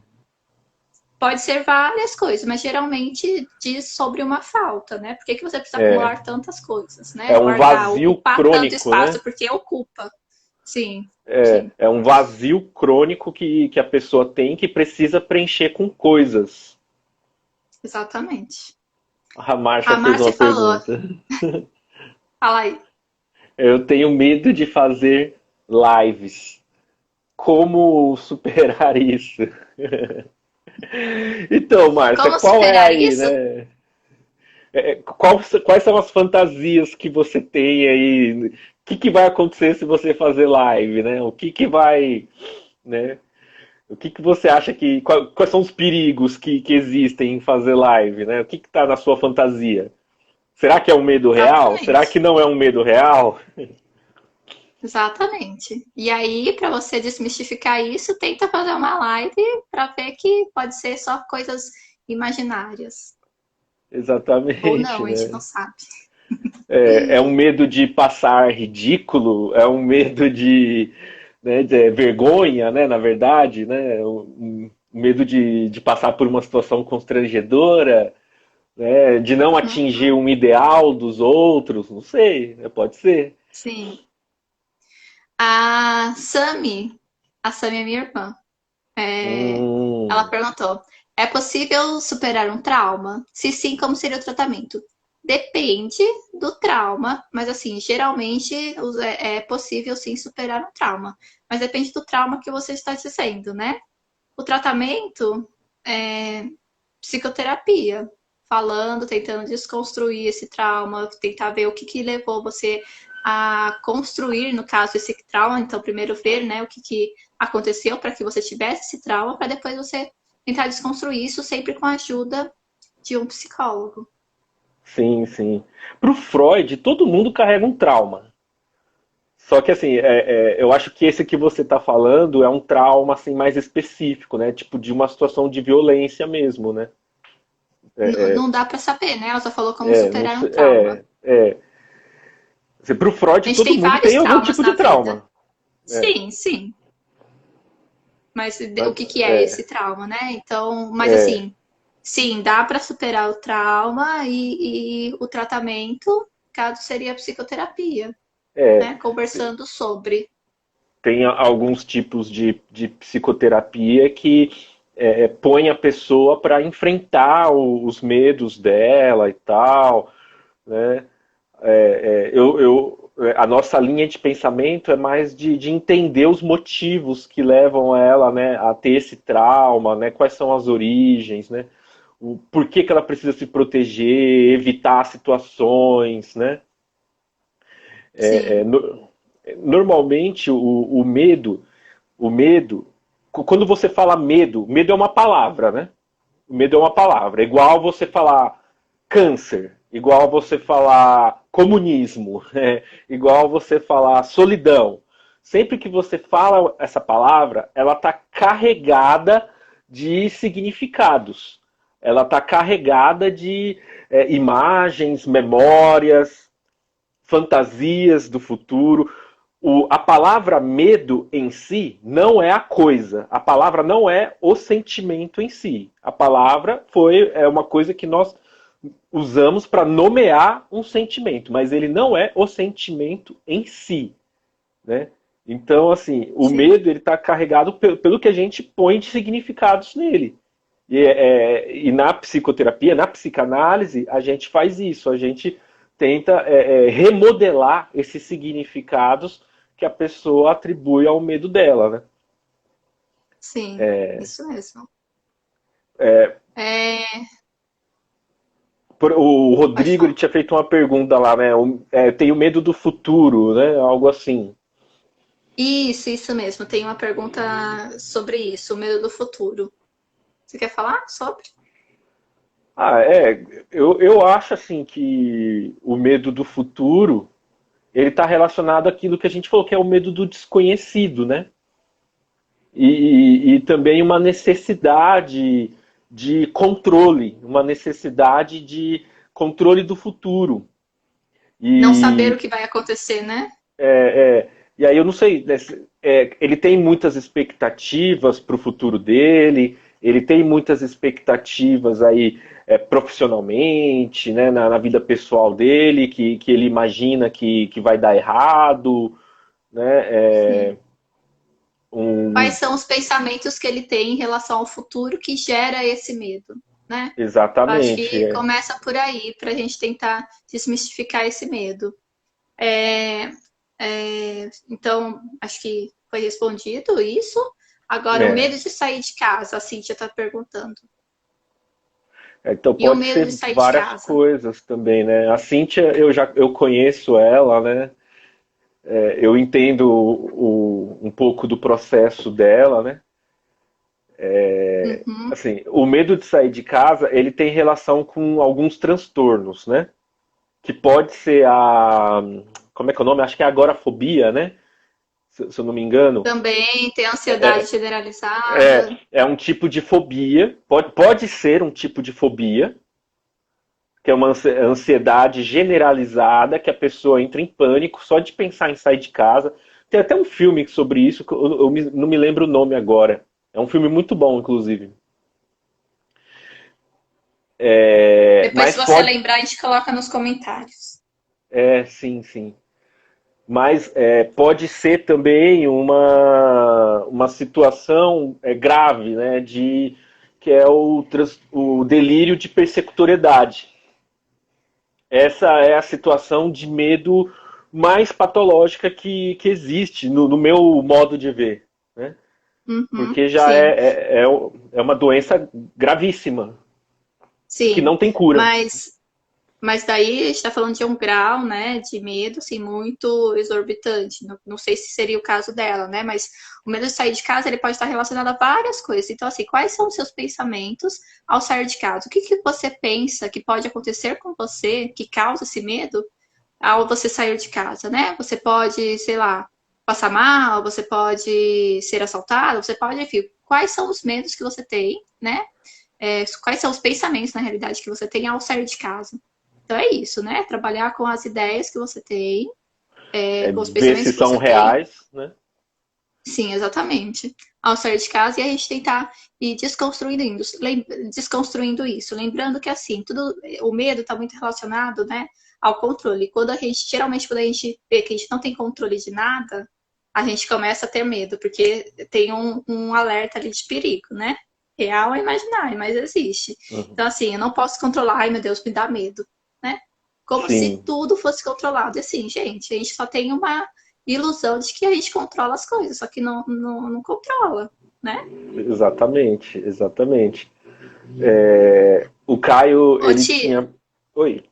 Speaker 1: pode ser várias coisas, mas geralmente diz sobre uma falta, né? Por que que você precisa
Speaker 2: é,
Speaker 1: acumular tantas coisas, né?
Speaker 2: é um
Speaker 1: Guardar,
Speaker 2: vazio
Speaker 1: ocupar tanto
Speaker 2: crônico, né?
Speaker 1: espaço, porque ocupa. Sim,
Speaker 2: É,
Speaker 1: sim,
Speaker 2: é um vazio crônico que a pessoa tem que precisa preencher com coisas.
Speaker 1: exatamente.
Speaker 2: A Márcia
Speaker 1: A
Speaker 2: fez uma
Speaker 1: Márcia falou,
Speaker 2: pergunta.
Speaker 1: fala aí.
Speaker 2: Eu tenho medo de fazer lives. Como superar isso? Então, Márcia,
Speaker 1: Como
Speaker 2: qual é
Speaker 1: superar
Speaker 2: aí,
Speaker 1: isso?
Speaker 2: né? Quais são as fantasias que você tem aí? O que vai acontecer se você fazer live, né? O que vai, né? O que você acha quais são os perigos que existem em fazer live, né? O que está na sua fantasia? Será que é um medo real? Será que
Speaker 1: Exatamente.
Speaker 2: não é um medo real?
Speaker 1: Exatamente. E aí, para você desmistificar isso, tenta fazer uma live para ver que pode ser só coisas imaginárias. Ou
Speaker 2: Exatamente,
Speaker 1: não, a gente não
Speaker 2: né?
Speaker 1: sabe.
Speaker 2: É um medo de passar ridículo, é um medo de vergonha, né? Na verdade, né? Um medo de passar por uma situação constrangedora, né? De não atingir
Speaker 1: Uhum,
Speaker 2: um ideal dos outros, não sei, né? Pode ser.
Speaker 1: sim. A Sami é minha irmã. Ela
Speaker 2: Hum,
Speaker 1: perguntou: é possível superar um trauma? Se sim, como seria o tratamento? Depende do trauma, mas assim, geralmente é possível sim superar um trauma. Mas depende do trauma que você está dizendo, né? O tratamento é psicoterapia, falando, tentando desconstruir esse trauma, tentar ver o que levou você a construir, no caso, esse trauma. Então, primeiro ver, né, o que aconteceu para que você tivesse esse trauma, para depois você tentar desconstruir isso sempre com a ajuda de um psicólogo.
Speaker 2: sim, sim. Para o Freud, todo mundo carrega um trauma. Só que assim, eu acho que esse que você está falando é um trauma assim mais específico, né? Tipo de uma situação de violência mesmo, né?
Speaker 1: Não dá para saber, né? Ela só falou como
Speaker 2: Não
Speaker 1: superar um
Speaker 2: sei,
Speaker 1: trauma.
Speaker 2: Para o Freud,
Speaker 1: A gente
Speaker 2: todo
Speaker 1: tem
Speaker 2: mundo
Speaker 1: vários
Speaker 2: tem algum
Speaker 1: traumas
Speaker 2: tipo de
Speaker 1: na vida.
Speaker 2: trauma. É,
Speaker 1: Sim, sim. Mas
Speaker 2: mas,
Speaker 1: o que é esse trauma, né? Então, mas
Speaker 2: é,
Speaker 1: assim, sim, dá para superar o trauma e o tratamento, caso seria a psicoterapia,
Speaker 2: é,
Speaker 1: né? Conversando sobre.
Speaker 2: tem alguns tipos de psicoterapia que põe a pessoa para enfrentar os medos dela e tal, né? A nossa linha de pensamento é mais de entender os motivos que levam ela, né, a ter esse trauma, né, quais são as origens, né, por que ela precisa se proteger, evitar situações, né. É, é,
Speaker 1: Sim,
Speaker 2: no- Normalmente o medo, quando você fala medo, medo é uma palavra, né? O medo é uma palavra. É igual você falar câncer, igual você falar comunismo, igual você falar solidão. Sempre que você fala essa palavra, ela está carregada de significados. Ela está carregada de imagens, memórias, fantasias do futuro. A palavra medo em si não é a coisa. A palavra não é o sentimento em si. A palavra é uma coisa que nós usamos para nomear um sentimento, mas ele não é o sentimento em si, né? Então, assim, o
Speaker 1: sim,
Speaker 2: medo ele está carregado pelo que a gente põe de significados nele. E na psicoterapia, na psicanálise, a gente faz isso. A gente tenta remodelar esses significados que a pessoa atribui ao medo dela, né?
Speaker 1: sim, isso mesmo. É,
Speaker 2: O
Speaker 1: pode
Speaker 2: Rodrigo ele
Speaker 1: falar.
Speaker 2: tinha feito uma pergunta lá, né? Eu tenho medo do futuro, né? Algo assim.
Speaker 1: Isso mesmo. Tem uma pergunta sobre isso, o medo do futuro. Você quer falar sobre?
Speaker 2: Eu acho assim que o medo do futuro ele está relacionado àquilo que a gente falou que é o medo do desconhecido, né? E também uma necessidade de controle, uma necessidade de controle do futuro.
Speaker 1: Não saber
Speaker 2: E
Speaker 1: o que vai acontecer, né?
Speaker 2: E aí eu não sei, né, ele tem muitas expectativas para o futuro dele, ele tem muitas expectativas aí profissionalmente, né, na vida pessoal dele, que ele imagina que vai dar errado, né?
Speaker 1: Sim. Quais
Speaker 2: Um,
Speaker 1: são os pensamentos que ele tem em relação ao futuro que gera esse medo, né? Eu acho
Speaker 2: exatamente.
Speaker 1: que começa por aí, para a gente tentar desmistificar esse medo. Então, acho que foi respondido isso. Agora, o
Speaker 2: É.
Speaker 1: medo de sair de casa, a Cíntia está perguntando.
Speaker 2: Então
Speaker 1: E o
Speaker 2: pode
Speaker 1: medo de
Speaker 2: ser
Speaker 1: sair de
Speaker 2: várias
Speaker 1: casa?
Speaker 2: coisas também, né? A Cíntia, eu conheço ela, né? Eu entendo um pouco do processo dela, né?
Speaker 1: Uhum,
Speaker 2: Assim, o medo de sair de casa, ele tem relação com alguns transtornos, né? Que pode ser como é que é o nome? Acho que é agorafobia, né? Se eu não me engano.
Speaker 1: também tem ansiedade
Speaker 2: É,
Speaker 1: generalizada.
Speaker 2: é um tipo de fobia, pode ser um tipo de fobia, que é uma ansiedade generalizada, que a pessoa entra em pânico só de pensar em sair de casa. Tem até um filme sobre isso, que não me lembro o nome agora. É um filme muito bom, inclusive.
Speaker 1: Depois, se
Speaker 2: Mas
Speaker 1: você
Speaker 2: pode.
Speaker 1: lembrar, a gente coloca nos comentários.
Speaker 2: Sim, sim. Mas pode ser também uma situação grave, né, que é o delírio de persecutoriedade. Essa é a situação de medo mais patológica que existe no meu modo de ver, né?
Speaker 1: Uhum,
Speaker 2: Porque já
Speaker 1: sim,
Speaker 2: é uma doença gravíssima, que
Speaker 1: sim.
Speaker 2: não tem cura.
Speaker 1: Mas daí a gente está falando de um grau, né, de medo, assim, muito exorbitante. Não sei se seria o caso dela, né, mas o medo de sair de casa, ele pode estar relacionado a várias coisas. Então, assim, quais são os seus pensamentos ao sair de casa? O que que você pensa que pode acontecer com você que causa esse medo ao você sair de casa, né? Você pode, sei lá, passar mal, você pode ser assaltado, você pode, enfim, quais são os medos que você tem, né? Quais são os pensamentos, na realidade, que você tem ao sair de casa. Então é isso, né? Trabalhar com as ideias que você tem, com os
Speaker 2: Ver
Speaker 1: pensamentos
Speaker 2: se
Speaker 1: que
Speaker 2: são
Speaker 1: você tem.
Speaker 2: reais, né?
Speaker 1: Sim, exatamente. Ao sair de casa e a gente tentar ir desconstruindo isso. Lembrando que assim, tudo, o medo está muito relacionado, né, ao controle. Geralmente, quando a gente vê que a gente não tem controle de nada, a gente começa a ter medo, porque tem um alerta ali de perigo, né? Real ou imaginário, mas existe.
Speaker 2: Uhum.
Speaker 1: Então, assim, eu não posso controlar, ai meu Deus, me dá medo, né? Como se
Speaker 2: Sim,
Speaker 1: tudo fosse controlado. E assim, gente, a gente só tem uma ilusão de que a gente controla as coisas, só que não controla, né?
Speaker 2: exatamente, exatamente. O Caio,
Speaker 1: Ô,
Speaker 2: ele
Speaker 1: Ti,
Speaker 2: tinha. Oi.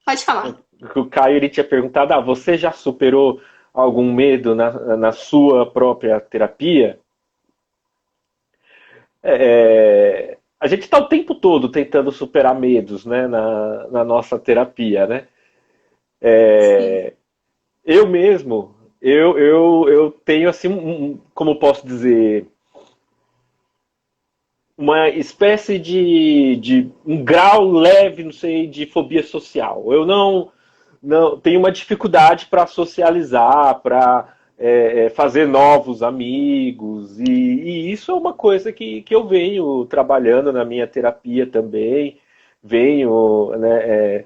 Speaker 1: pode falar.
Speaker 2: O Caio, ele tinha perguntado: você já superou algum medo na sua própria terapia? A gente está o tempo todo tentando superar medos, né, na nossa terapia, né?
Speaker 1: Sim.
Speaker 2: Eu mesmo, eu tenho assim, como posso dizer, uma espécie de um grau leve, não sei, de fobia social. Eu não tenho uma dificuldade para socializar, para fazer novos amigos, e isso é uma coisa que eu venho trabalhando na minha terapia também, venho, né,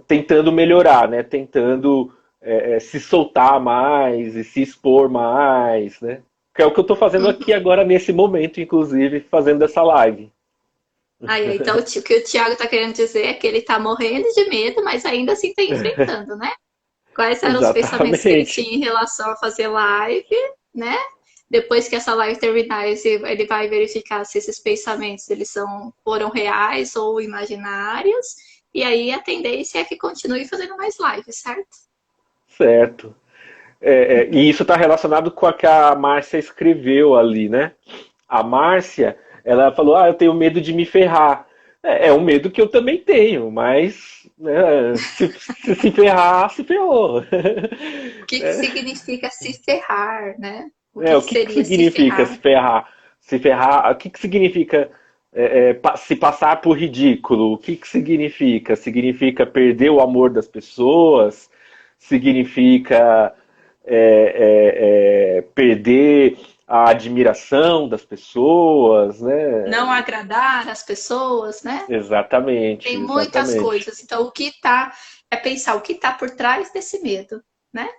Speaker 2: tentando melhorar, né, tentando se soltar mais e se expor mais, né? Que é o que eu estou fazendo aqui
Speaker 1: Uhum.
Speaker 2: agora nesse momento, inclusive, fazendo essa live.
Speaker 1: Aí, então, o que o Thiago tá querendo dizer é que ele tá morrendo de medo, mas ainda assim tá enfrentando, né? Quais eram os pensamentos que ele
Speaker 2: Exatamente.
Speaker 1: tinha em relação a fazer live, né? depois que essa live terminar, ele vai verificar se esses pensamentos foram reais ou imaginários. E aí a tendência é que continue fazendo mais lives, certo?
Speaker 2: Certo. E isso está relacionado com a que a Márcia escreveu ali, né? A Márcia, ela falou, eu tenho medo de me ferrar. É um medo que eu também tenho, mas né, se ferrar, se ferrou.
Speaker 1: O que que
Speaker 2: Né?
Speaker 1: significa se ferrar, né? O
Speaker 2: É,
Speaker 1: que
Speaker 2: o
Speaker 1: que
Speaker 2: que
Speaker 1: seria se
Speaker 2: significa se
Speaker 1: ferrar?
Speaker 2: ferrar? Se ferrar, o que significa se passar por ridículo? O que significa? Significa perder o amor das pessoas? Significa perder a admiração das pessoas,
Speaker 1: Não
Speaker 2: né?
Speaker 1: agradar as pessoas, né?
Speaker 2: Exatamente,
Speaker 1: Tem muitas
Speaker 2: exatamente,
Speaker 1: coisas. Então, é pensar o que está por trás desse medo, né?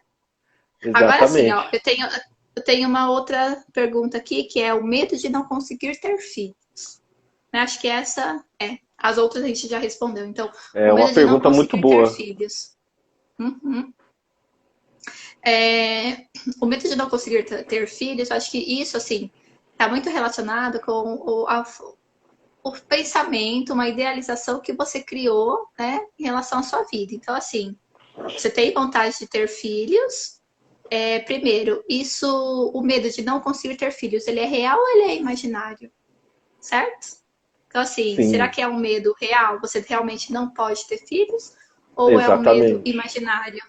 Speaker 1: Agora, assim, ó,
Speaker 2: exatamente.
Speaker 1: eu tenho uma outra pergunta aqui, que é o medo de não conseguir ter filhos. Né? Acho que essa é. As outras a gente já respondeu. Então, o
Speaker 2: É uma
Speaker 1: medo de não
Speaker 2: pergunta muito
Speaker 1: conseguir ter
Speaker 2: boa.
Speaker 1: filhos. Uhum. É, o medo de não conseguir ter filhos, eu acho que isso, assim, está muito relacionado com o pensamento, uma idealização que você criou, né, em relação à sua vida. Então, assim, você tem vontade de ter filhos. Primeiro, o medo de não conseguir ter filhos, ele é real ou ele é imaginário? Certo? Então, assim, será
Speaker 2: Sim,
Speaker 1: que é um medo real? Você realmente não pode ter filhos? Ou é um medo
Speaker 2: exatamente.
Speaker 1: imaginário?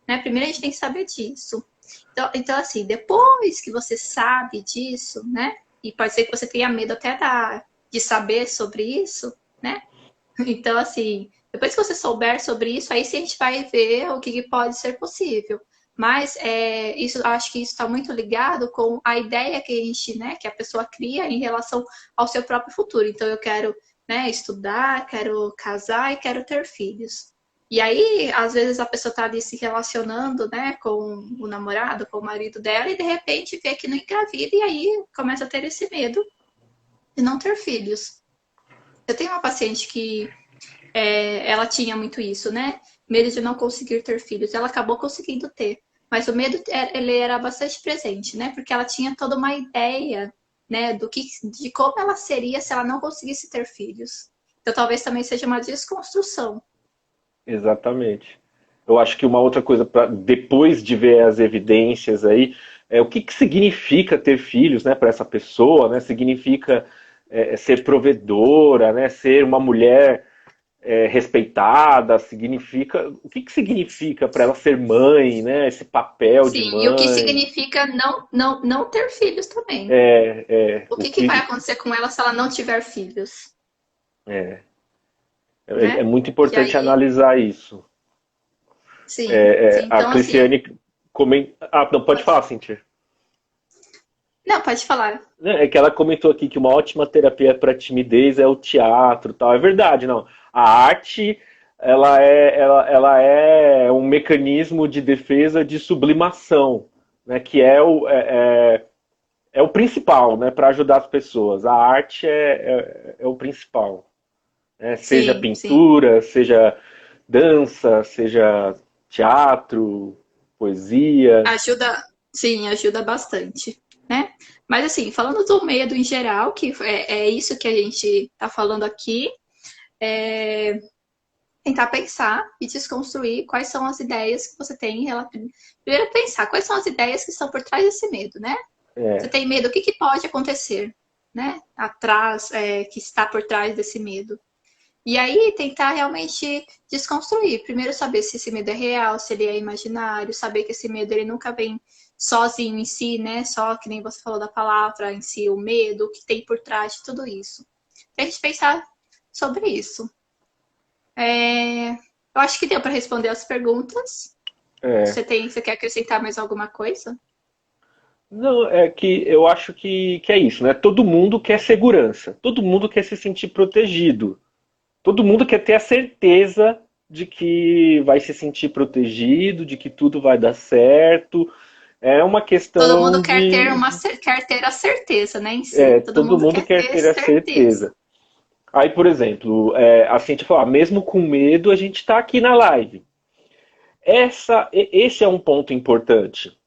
Speaker 1: Né? Primeiro a gente tem que saber disso. Então, assim, depois que você sabe disso, né? E pode ser que você tenha medo até de saber sobre isso, né? Então, assim, depois que você souber sobre isso, aí sim a gente vai ver o que pode ser possível. Mas acho que isso está muito ligado com a ideia que a gente, né, que a pessoa cria em relação ao seu próprio futuro. Então, eu quero, né, estudar, quero casar e quero ter filhos. E aí, às vezes, a pessoa está ali se relacionando, né, com o namorado, com o marido dela, e de repente vê que não engravida, e aí começa a ter esse medo de não ter filhos. Eu tenho uma paciente que ela tinha muito isso, né? Medo de não conseguir ter filhos. Ela acabou conseguindo ter, mas o medo ele era bastante presente, né? Porque ela tinha toda uma ideia, né, de como ela seria se ela não conseguisse ter filhos. Então talvez também seja uma desconstrução.
Speaker 2: Exatamente. Eu acho que uma outra coisa para depois de ver as evidências aí é o que significa ter filhos, né, para essa pessoa, né? Significa ser provedora, né? Ser uma mulher respeitada, significa o que significa para ela ser mãe, né? Esse papel de
Speaker 1: Sim, e o que
Speaker 2: mãe,
Speaker 1: significa não ter filhos também. O
Speaker 2: o
Speaker 1: que vai
Speaker 2: que
Speaker 1: acontecer com ela se ela não tiver filhos,
Speaker 2: é, é
Speaker 1: né?
Speaker 2: muito
Speaker 1: Que
Speaker 2: importante
Speaker 1: aí,
Speaker 2: analisar isso.
Speaker 1: sim, sim.
Speaker 2: A
Speaker 1: Então, assim,
Speaker 2: Cliciane comenta. Ah, não, pode
Speaker 1: pode.
Speaker 2: falar, Cintia.
Speaker 1: Não, pode falar.
Speaker 2: É que ela comentou aqui que uma ótima terapia para timidez é o teatro, tal. É verdade, não. A arte, ela é um mecanismo de defesa de sublimação, né? Que é o principal, né? Para ajudar as pessoas. A arte é o principal, né? Seja
Speaker 1: Sim, sim.
Speaker 2: pintura, seja dança, seja teatro, poesia.
Speaker 1: Ajuda, sim, ajuda bastante, né? Mas assim, falando do medo em geral, que é isso que a gente está falando aqui, é tentar pensar e desconstruir quais são as ideias que você tem em relação. Primeiro pensar quais são as ideias que estão por trás desse medo, né? Você
Speaker 2: É,
Speaker 1: tem medo, o que pode acontecer, né? Atrás, que está por trás desse medo. E aí tentar realmente desconstruir. Primeiro saber se esse medo é real, se ele é imaginário, saber que esse medo ele nunca vem sozinho em si, né? Só que nem você falou da palavra em si, o medo, o que tem por trás de tudo isso. Tem a gente pensar sobre isso. Eu acho que deu para responder as perguntas.
Speaker 2: é.
Speaker 1: Você quer acrescentar mais alguma coisa?
Speaker 2: Não, é que eu acho que é isso, né? Todo mundo quer segurança, todo mundo quer se sentir protegido, todo mundo quer ter a certeza de que vai se sentir protegido, de que tudo vai dar certo. É uma
Speaker 1: Todo mundo
Speaker 2: questão
Speaker 1: quer ter a certeza, né, em si. Todo
Speaker 2: todo
Speaker 1: mundo
Speaker 2: mundo
Speaker 1: quer
Speaker 2: quer
Speaker 1: ter
Speaker 2: ter a
Speaker 1: certeza.
Speaker 2: certeza. Aí, por exemplo, a Cintia falou, mesmo com medo, a gente está aqui na live. Esse é um ponto importante,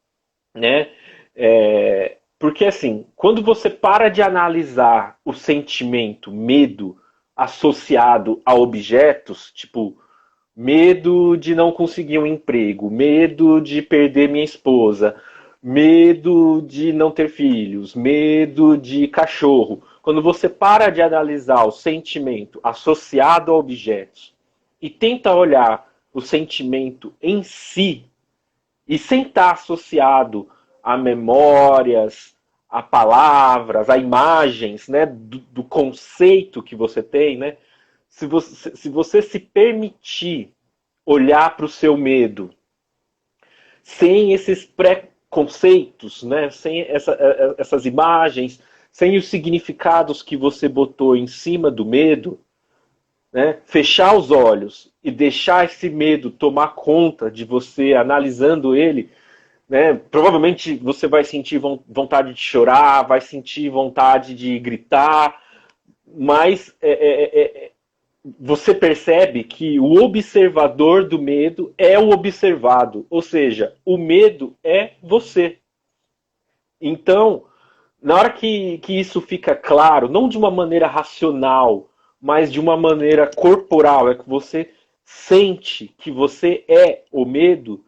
Speaker 2: né? Porque assim, quando você para de analisar o sentimento medo associado a objetos, tipo medo de não conseguir um emprego, medo de perder minha esposa, medo de não ter filhos, medo de cachorro. Quando você para de analisar o sentimento associado a objetos e tenta olhar o sentimento em si, e sem estar associado a memórias, a palavras, a imagens, né, do conceito que você tem, né? Se você se permitir olhar para o seu medo sem esses preconceitos, né, sem essas imagens, sem os significados que você botou em cima do medo, né, fechar os olhos e deixar esse medo tomar conta de você, analisando ele, né, provavelmente você vai sentir vontade de chorar, vai sentir vontade de gritar, mas você percebe que o observador do medo é o observado, ou seja, o medo é você. Então, na hora que isso fica claro, não de uma maneira racional, mas de uma maneira corporal, é que você sente que você é o medo,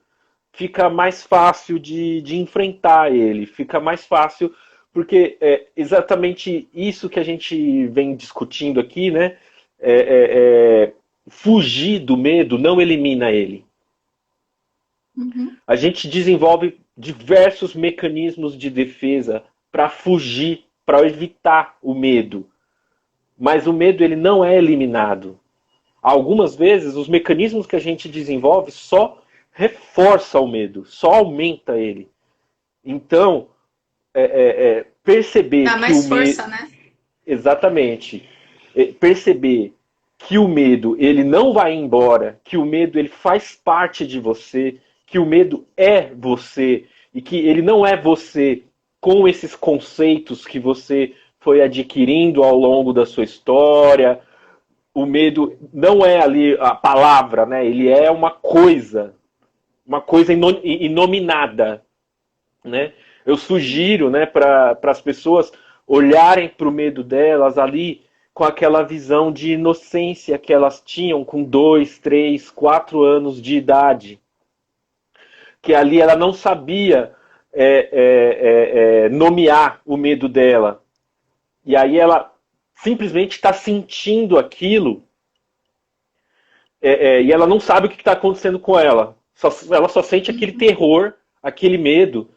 Speaker 2: fica mais fácil de enfrentar ele, fica mais fácil, porque é exatamente isso que a gente vem discutindo aqui, né? Fugir do medo não elimina ele.
Speaker 1: Uhum.
Speaker 2: A gente desenvolve diversos mecanismos de defesa para fugir, para evitar o medo. Mas o medo ele não é eliminado. Algumas vezes os mecanismos que a gente desenvolve só reforça o medo, só aumenta ele. Então, perceber
Speaker 1: Dá
Speaker 2: que o
Speaker 1: mais
Speaker 2: medo.
Speaker 1: força, né?
Speaker 2: Exatamente. Perceber que o medo ele não vai embora, que o medo ele faz parte de você, que o medo é você e que ele não é você com esses conceitos que você foi adquirindo ao longo da sua história. O medo não é ali a palavra, né? Ele é uma coisa inominada, né? Eu sugiro, né, para as pessoas olharem para o medo delas ali com aquela visão de inocência que elas tinham com 2, 3, 4 anos de idade. Que ali ela não sabia nomear o medo dela. E aí ela simplesmente está sentindo aquilo e ela não sabe o que está acontecendo com ela. Ela só sente aquele terror, aquele medo.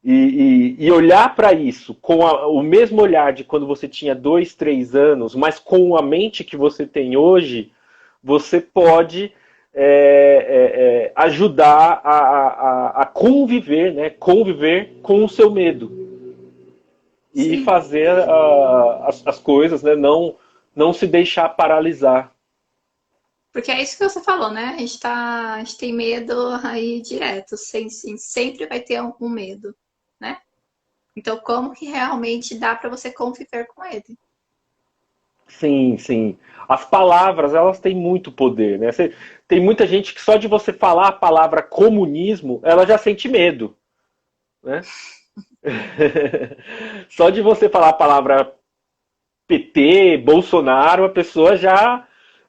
Speaker 2: E olhar para isso com o mesmo olhar de quando você tinha 2, 3 anos, mas com a mente que você tem hoje, você pode ajudar a conviver, né? Conviver com o seu medo. E
Speaker 1: Sim.
Speaker 2: fazer as coisas, né? Não se deixar paralisar.
Speaker 1: Porque é isso que você falou, né? A gente tem medo aí direto, sempre vai ter um medo, né? Então, como que realmente dá para você conviver com ele?
Speaker 2: Sim, sim. As palavras, elas têm muito poder, né? Tem muita gente que só de você falar a palavra comunismo, ela já sente medo, né? Só de você falar a palavra PT, Bolsonaro, a pessoa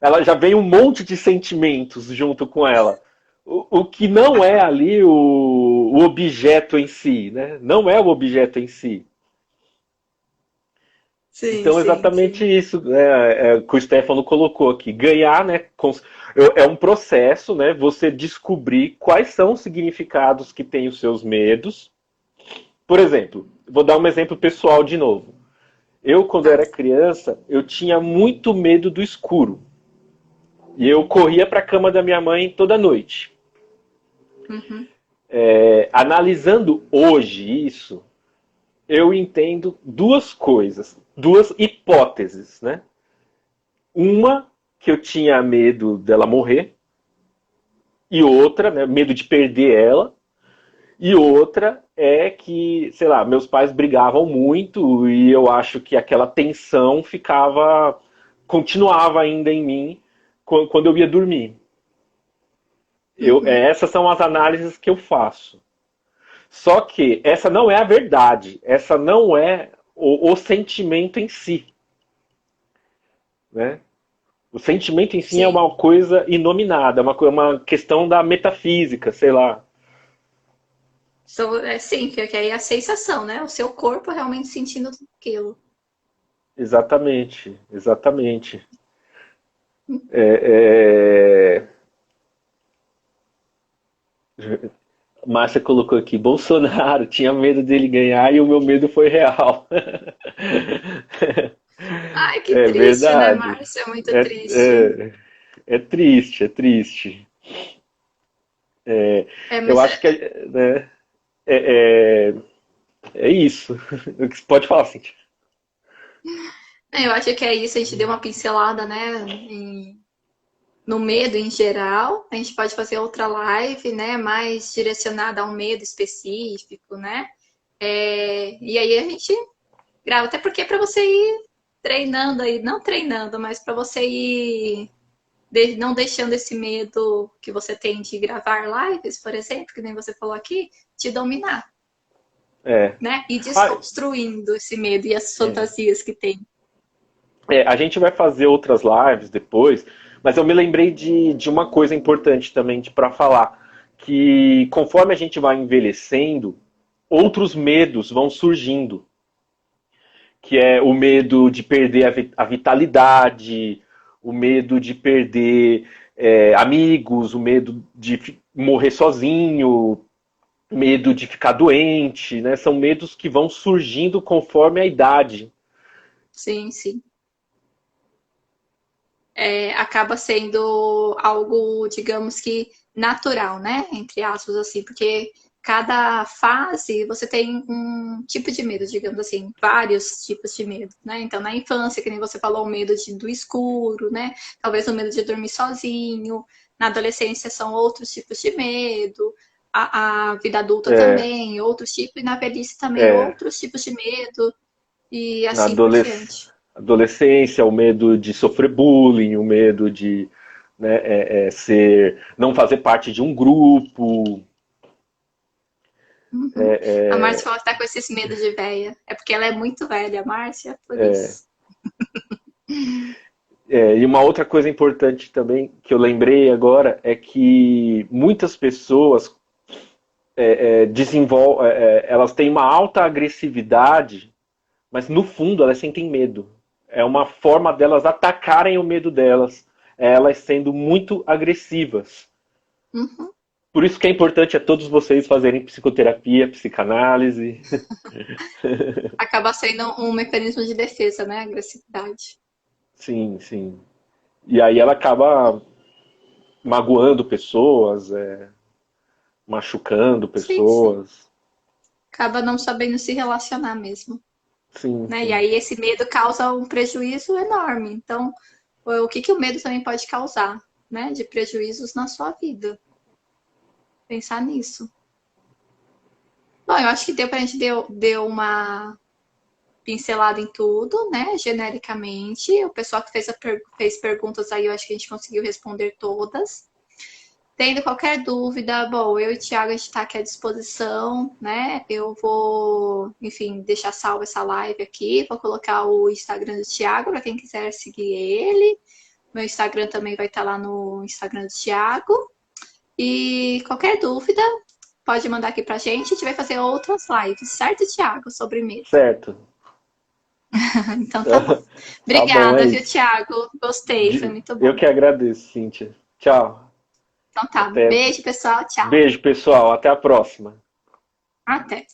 Speaker 2: ela já vem um monte de sentimentos junto com ela. O que não é ali o objeto em si, né? Não é o objeto em si.
Speaker 1: Sim,
Speaker 2: Então,
Speaker 1: sim,
Speaker 2: exatamente
Speaker 1: sim.
Speaker 2: isso, né, que o Stefano colocou aqui. Ganhar, né, é um processo, né, você descobrir quais são os significados que tem os seus medos. Por exemplo, vou dar um exemplo pessoal de novo. Eu, quando
Speaker 1: Tá.
Speaker 2: era criança, eu tinha muito medo do escuro. E eu corria para a cama da minha mãe toda noite.
Speaker 1: Uhum.
Speaker 2: Analisando hoje isso, eu entendo duas coisas, duas hipóteses, né? Uma, que eu tinha medo dela morrer, e outra, né, medo de perder ela, e outra é que, sei lá, meus pais brigavam muito e eu acho que aquela tensão continuava ainda em mim quando eu ia dormir.
Speaker 1: Uhum.
Speaker 2: Essas são as análises que eu faço. Só que essa não é a verdade, essa não é o sentimento em si, né? O sentimento em si é
Speaker 1: Sim.
Speaker 2: uma coisa inominada, é uma questão da metafísica, sei lá.
Speaker 1: Sim, que aí é a sensação, né? O seu corpo realmente sentindo tudo aquilo.
Speaker 2: Exatamente, exatamente. É, Márcia colocou aqui, Bolsonaro, tinha medo dele ganhar e o meu medo foi real.
Speaker 1: Ai, que
Speaker 2: É
Speaker 1: triste, né,
Speaker 2: verdade.
Speaker 1: Márcia? É muito
Speaker 2: É,
Speaker 1: triste.
Speaker 2: é triste, é triste.
Speaker 1: É,
Speaker 2: Eu
Speaker 1: mas
Speaker 2: acho que né, é, é, é isso. Pode falar, Cintia.
Speaker 1: eu acho que é isso. A gente deu uma pincelada, né, no medo em geral. A gente pode fazer outra live, né, mais direcionada a um medo específico, né? E aí a gente grava, até porque é para você ir treinando aí, não treinando, mas para você ir não deixando esse medo que você tem de gravar lives, por exemplo, que nem você falou aqui, te dominar,
Speaker 2: É.
Speaker 1: né? E
Speaker 2: Ah,
Speaker 1: desconstruindo esse medo e as
Speaker 2: é.
Speaker 1: fantasias que tem.
Speaker 2: A gente vai fazer outras lives depois, mas eu me lembrei de uma coisa importante também para falar, que conforme a gente vai envelhecendo, outros medos vão surgindo, que é o medo de perder a vitalidade, o medo de perder amigos, o medo de morrer sozinho, medo de ficar doente, né? São medos que vão surgindo conforme a idade.
Speaker 1: Sim, sim. Acaba sendo algo, digamos que natural, né? Entre aspas, assim, porque cada fase você tem um tipo de medo, digamos assim, vários tipos de medo, né? Então, na infância, que nem você falou, o medo do escuro, né? Talvez o medo de dormir sozinho. Na adolescência são outros tipos de medo. A vida adulta
Speaker 2: É,
Speaker 1: também, outros tipos, e na velhice também
Speaker 2: é,
Speaker 1: outros tipos de medo, e
Speaker 2: na
Speaker 1: assim por diante.
Speaker 2: adolescência, o medo de sofrer bullying, o medo de né, não fazer parte de um grupo.
Speaker 1: Uhum. A Márcia falou que tá com esses medos de véia. É porque ela é muito velha, a Márcia, por isso.
Speaker 2: E uma outra coisa importante também que eu lembrei agora é que muitas pessoas elas têm uma alta agressividade, mas no fundo elas sentem medo. É uma forma delas atacarem o medo delas, elas sendo muito agressivas.
Speaker 1: Uhum.
Speaker 2: Por isso que é importante a todos vocês fazerem psicoterapia, psicanálise.
Speaker 1: Acaba sendo um mecanismo de defesa, né? A agressividade.
Speaker 2: Sim, sim. E aí ela acaba magoando pessoas, machucando
Speaker 1: Sim, sim.
Speaker 2: pessoas.
Speaker 1: Acaba não sabendo se relacionar mesmo.
Speaker 2: Sim,
Speaker 1: Né? E
Speaker 2: sim.
Speaker 1: aí esse medo causa um prejuízo enorme. Então, o que, que o medo também pode causar? Né? De prejuízos na sua vida. Pensar nisso. Bom, eu acho que deu pra gente deu uma pincelada em tudo, né? Genericamente. O pessoal que fez perguntas aí, eu acho que a gente conseguiu responder todas. Tendo qualquer dúvida, bom, eu e o Thiago, a gente está aqui à disposição, né? Eu vou, enfim, deixar salvo essa live aqui, vou colocar o Instagram do Thiago para quem quiser seguir ele. Meu Instagram também vai estar lá no Instagram do Thiago. E qualquer dúvida, pode mandar aqui pra gente. A gente vai fazer outras lives, certo, Thiago? Sobre medo.
Speaker 2: Certo.
Speaker 1: Então tá bom.
Speaker 2: Tá bom, é
Speaker 1: Obrigada, viu,
Speaker 2: isso.
Speaker 1: Thiago? Gostei, foi muito
Speaker 2: Eu
Speaker 1: bom.
Speaker 2: que agradeço, Cíntia. Tchau.
Speaker 1: Então tá,
Speaker 2: Até.
Speaker 1: beijo, pessoal, tchau.
Speaker 2: Beijo, pessoal. Até a próxima.
Speaker 1: Até.